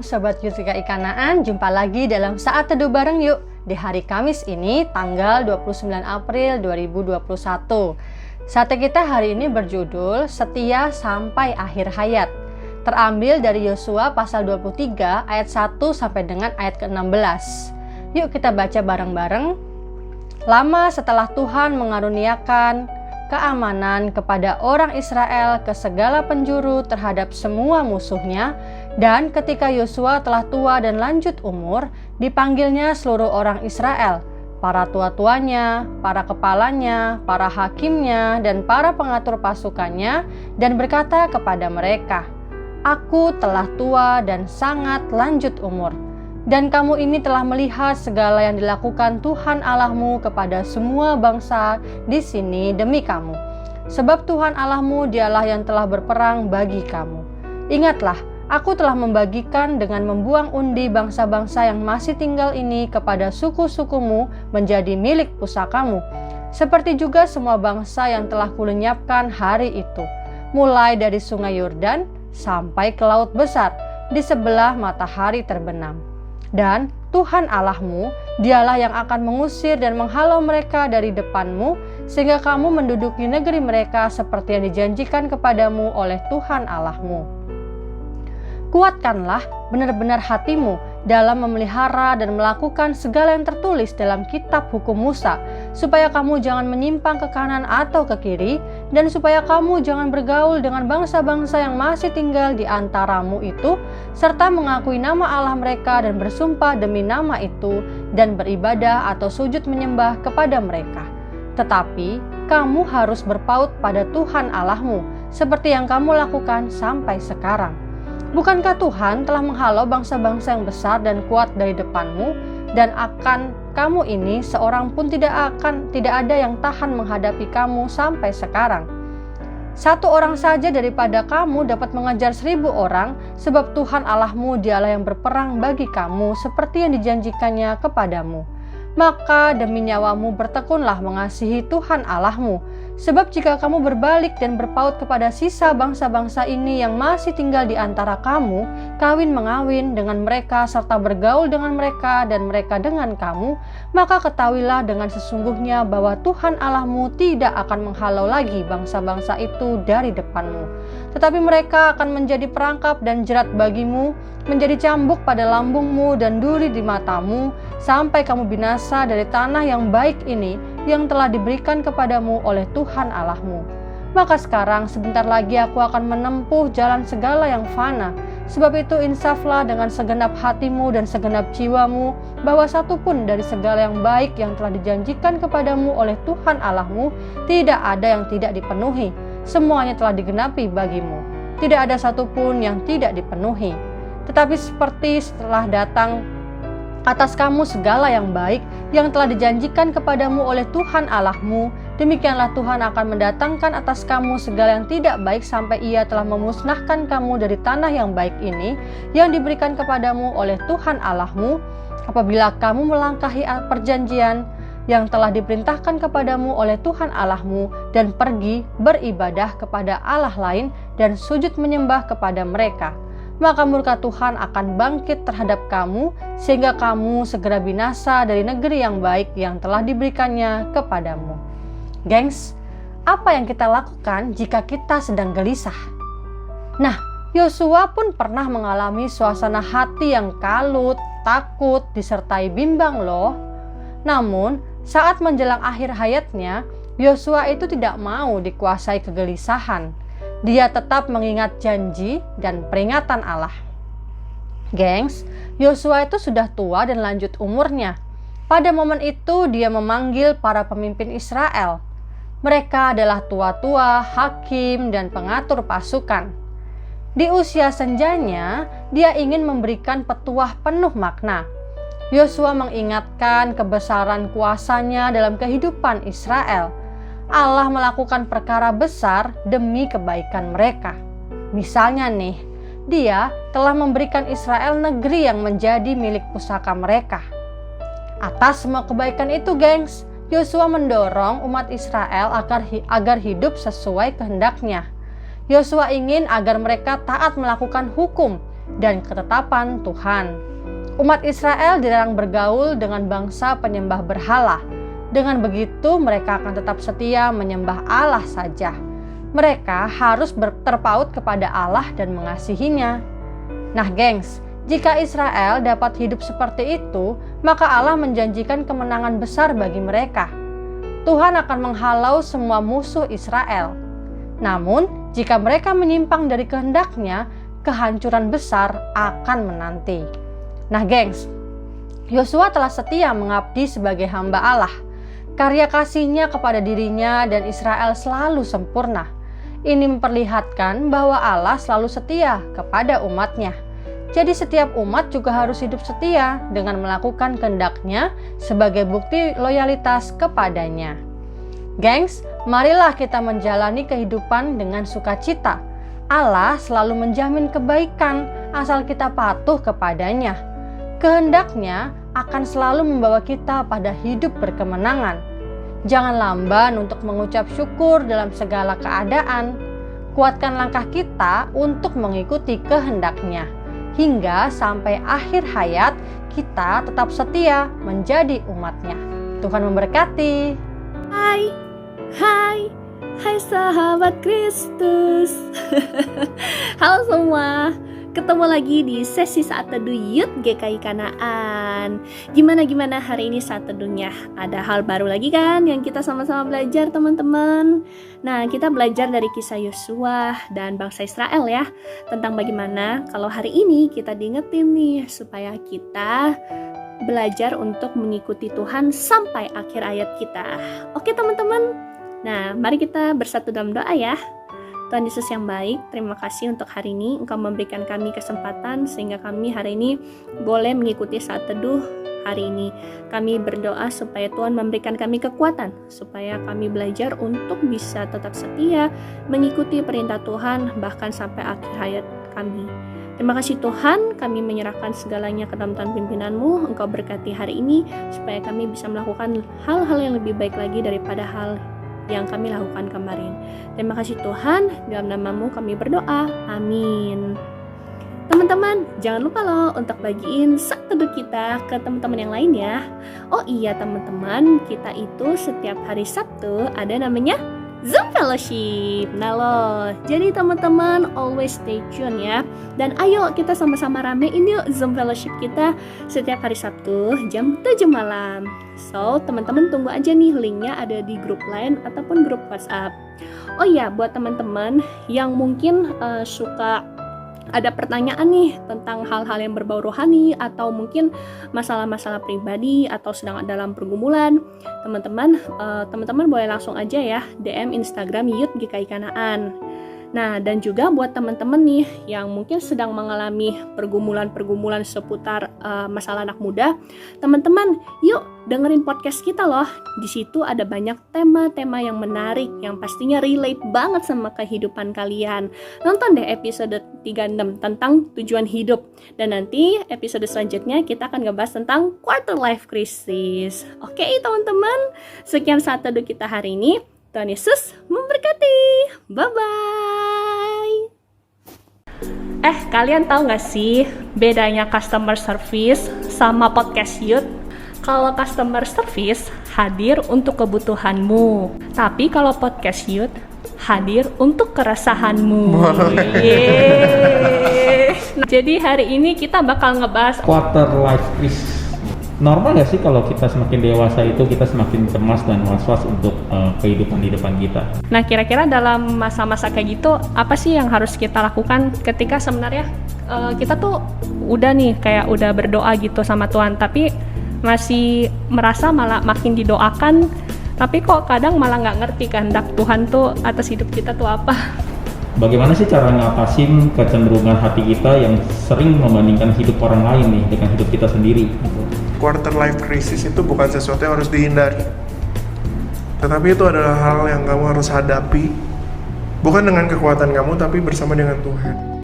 Sobat GKI Kanaan, jumpa lagi dalam Saat Teduh Bareng yuk di hari Kamis ini tanggal 29 April 2021. Saat kita hari ini berjudul Setia Sampai Akhir Hayat. Terambil dari Yosua pasal 23 ayat 1 sampai dengan ayat ke-16. Yuk kita baca bareng-bareng. Lama setelah Tuhan mengaruniakan keamanan kepada orang Israel ke segala penjuru terhadap semua musuhnya, dan ketika Yosua telah tua dan lanjut umur, dipanggilnya seluruh orang Israel, para tua-tuanya, para kepalanya, para hakimnya, dan para pengatur pasukannya, dan berkata kepada mereka, "Aku telah tua dan sangat lanjut umur, dan kamu ini telah melihat segala yang dilakukan Tuhan Allahmu kepada semua bangsa di sini demi kamu. Sebab Tuhan Allahmu dialah yang telah berperang bagi kamu. Ingatlah, aku telah membagikan dengan membuang undi bangsa-bangsa yang masih tinggal ini kepada suku-sukumu menjadi milik pusakamu. Seperti juga semua bangsa yang telah kulenyapkan hari itu, mulai dari sungai Yordan sampai ke laut besar, di sebelah matahari terbenam. Dan Tuhan Allahmu, dialah yang akan mengusir dan menghalau mereka dari depanmu, sehingga kamu menduduki negeri mereka seperti yang dijanjikan kepadamu oleh Tuhan Allahmu. Kuatkanlah benar-benar hatimu dalam memelihara dan melakukan segala yang tertulis dalam kitab hukum Musa, supaya kamu jangan menyimpang ke kanan atau ke kiri, dan supaya kamu jangan bergaul dengan bangsa-bangsa yang masih tinggal di antaramu itu, serta mengakui nama Allah mereka dan bersumpah demi nama itu, dan beribadah atau sujud menyembah kepada mereka. Tetapi kamu harus berpaut pada Tuhan Allahmu, seperti yang kamu lakukan sampai sekarang. Bukankah Tuhan telah menghalau bangsa-bangsa yang besar dan kuat dari depanmu, dan akan kamu ini seorang pun tidak ada yang tahan menghadapi kamu sampai sekarang? Satu orang saja daripada kamu dapat mengejar 1000 orang, sebab Tuhan Allahmu dialah yang berperang bagi kamu seperti yang dijanjikannya kepadamu. Maka demi nyawamu bertekunlah mengasihi Tuhan Allahmu, sebab jika kamu berbalik dan berpaut kepada sisa bangsa-bangsa ini yang masih tinggal di antara kamu, kawin-mengawin dengan mereka serta bergaul dengan mereka dan mereka dengan kamu, maka ketahuilah dengan sesungguhnya bahwa Tuhan Allahmu tidak akan menghalau lagi bangsa-bangsa itu dari depanmu. Tetapi mereka akan menjadi perangkap dan jerat bagimu, menjadi cambuk pada lambungmu dan duri di matamu, sampai kamu binasa dari tanah yang baik ini yang telah diberikan kepadamu oleh Tuhan Allahmu. Maka sekarang sebentar lagi aku akan menempuh jalan segala yang fana. Sebab itu insaflah dengan segenap hatimu dan segenap jiwamu, bahwa satu pun dari segala yang baik yang telah dijanjikan kepadamu oleh Tuhan Allahmu tidak ada yang tidak dipenuhi. Semuanya telah digenapi bagimu. Tidak ada satupun yang tidak dipenuhi. Tetapi seperti setelah datang atas kamu segala yang baik yang telah dijanjikan kepadamu oleh Tuhan Allahmu, demikianlah Tuhan akan mendatangkan atas kamu segala yang tidak baik sampai Ia telah memusnahkan kamu dari tanah yang baik ini yang diberikan kepadamu oleh Tuhan Allahmu, apabila kamu melangkahi perjanjian yang telah diperintahkan kepadamu oleh Tuhan Allahmu dan pergi beribadah kepada Allah lain dan sujud menyembah kepada mereka. Maka murka Tuhan akan bangkit terhadap kamu, sehingga kamu segera binasa dari negeri yang baik yang telah diberikannya kepadamu. Gengs, apa yang kita lakukan jika kita sedang gelisah? Nah, Yosua pun pernah mengalami suasana hati yang kalut, takut, disertai bimbang loh. Namun, saat menjelang akhir hayatnya, Yosua itu tidak mau dikuasai kegelisahan. Dia tetap mengingat janji dan peringatan Allah. Gengs, Yosua itu sudah tua dan lanjut umurnya. Pada momen itu dia memanggil para pemimpin Israel. Mereka adalah tua-tua, hakim, dan pengatur pasukan. Di usia senjanya, dia ingin memberikan petuah penuh makna. Yosua mengingatkan kebesaran kuasanya dalam kehidupan Israel. Allah melakukan perkara besar demi kebaikan mereka. Misalnya nih, Dia telah memberikan Israel negeri yang menjadi milik pusaka mereka. Atas semua kebaikan itu, gengs, Yosua mendorong umat Israel agar hidup sesuai kehendaknya. Yosua ingin agar mereka taat melakukan hukum, dan ketetapan Tuhan. Umat Israel dilarang bergaul dengan bangsa penyembah berhala. Dengan begitu mereka akan tetap setia menyembah Allah saja. Mereka harus terpaut kepada Allah dan mengasihinya. Nah gengs, jika Israel dapat hidup seperti itu, maka Allah menjanjikan kemenangan besar bagi mereka. Tuhan akan menghalau semua musuh Israel. Namun, jika mereka menyimpang dari kehendak-Nya, kehancuran besar akan menanti. Nah gengs, Yosua telah setia mengabdi sebagai hamba Allah. Karya kasih-Nya kepada dirinya dan Israel selalu sempurna. Ini memperlihatkan bahwa Allah selalu setia kepada umat-Nya. Jadi setiap umat juga harus hidup setia dengan melakukan kehendak-Nya sebagai bukti loyalitas kepadanya. Gengs, marilah kita menjalani kehidupan dengan sukacita. Allah selalu menjamin kebaikan asal kita patuh kepadanya. Kehendak-Nya akan selalu membawa kita pada hidup berkemenangan. Jangan lamban untuk mengucap syukur dalam segala keadaan. Kuatkan langkah kita untuk mengikuti kehendak-Nya. Hingga sampai akhir hayat kita tetap setia menjadi umat-Nya. Tuhan memberkati. Hai sahabat Kristus. Halo semua, ketemu lagi di sesi Saat Teduh Youth GKI Kanaan. Gimana hari ini saat teduhnya? Ada hal baru lagi kan yang kita sama-sama belajar teman-teman. Nah, kita belajar dari kisah Yosua dan bangsa Israel ya, tentang bagaimana kalau hari ini kita diingetin nih supaya kita belajar untuk mengikuti Tuhan sampai akhir hayat kita. Oke teman-teman, nah mari kita bersatu dalam doa ya. Tuhan Yesus yang baik, terima kasih untuk hari ini Engkau memberikan kami kesempatan sehingga kami hari ini boleh mengikuti saat teduh hari ini. Kami berdoa supaya Tuhan memberikan kami kekuatan, supaya kami belajar untuk bisa tetap setia mengikuti perintah Tuhan bahkan sampai akhir hayat kami. Terima kasih Tuhan, kami menyerahkan segalanya ke dalam tangan pimpinan-Mu. Engkau berkati hari ini supaya kami bisa melakukan hal-hal yang lebih baik lagi daripada hal yang kami lakukan kemarin. Terima kasih Tuhan, dalam nama-Mu kami berdoa. Amin. Teman-teman, jangan lupa loh untuk bagiin saat teduh kita ke teman-teman yang lain ya. Oh iya teman-teman, kita itu setiap hari Sabtu ada namanya Zoom Fellowship. Nah loh, jadi teman-teman always stay tune ya. Dan ayo kita sama-sama ramein yuk Zoom Fellowship kita setiap hari Sabtu jam 7 malam. So, teman-teman tunggu aja nih, linknya ada di grup Line ataupun grup WhatsApp. Oh iya, buat teman-teman yang mungkin suka ada pertanyaan nih tentang hal-hal yang berbau rohani atau mungkin masalah-masalah pribadi atau sedang dalam pergumulan, teman-teman boleh langsung aja ya DM Instagram Youth GKI Kanaan. Nah, dan juga buat teman-teman nih yang mungkin sedang mengalami pergumulan-pergumulan seputar masalah anak muda, teman-teman, yuk dengerin podcast kita loh. Di situ ada banyak tema-tema yang menarik yang pastinya relate banget sama kehidupan kalian. Nonton deh episode 36 tentang tujuan hidup. Dan nanti episode selanjutnya kita akan ngebahas tentang quarter life crisis. Oke, teman-teman, sekian saat teduh kita hari ini. Tuhan Yesus memberkati. Bye-bye. Kalian tahu gak sih bedanya customer service sama podcast youth? Kalau customer service hadir untuk kebutuhanmu, tapi kalau podcast youth hadir untuk keresahanmu. Jadi hari ini kita bakal ngebahas quarter life crisis. Normal nggak sih kalau kita semakin dewasa itu kita semakin cemas dan was-was untuk kehidupan di depan kita? Nah, kira-kira dalam masa-masa kayak gitu apa sih yang harus kita lakukan ketika sebenarnya kita tuh udah nih kayak udah berdoa gitu sama Tuhan, tapi masih merasa malah makin didoakan, tapi kok kadang malah nggak ngerti kehendak Tuhan tuh atas hidup kita tuh apa? Bagaimana sih cara ngatasin kecenderungan hati kita yang sering membandingkan hidup orang lain nih dengan hidup kita sendiri? Quarter life crisis itu bukan sesuatu yang harus dihindari, tetapi itu adalah hal yang kamu harus hadapi, bukan dengan kekuatan kamu tapi bersama dengan Tuhan.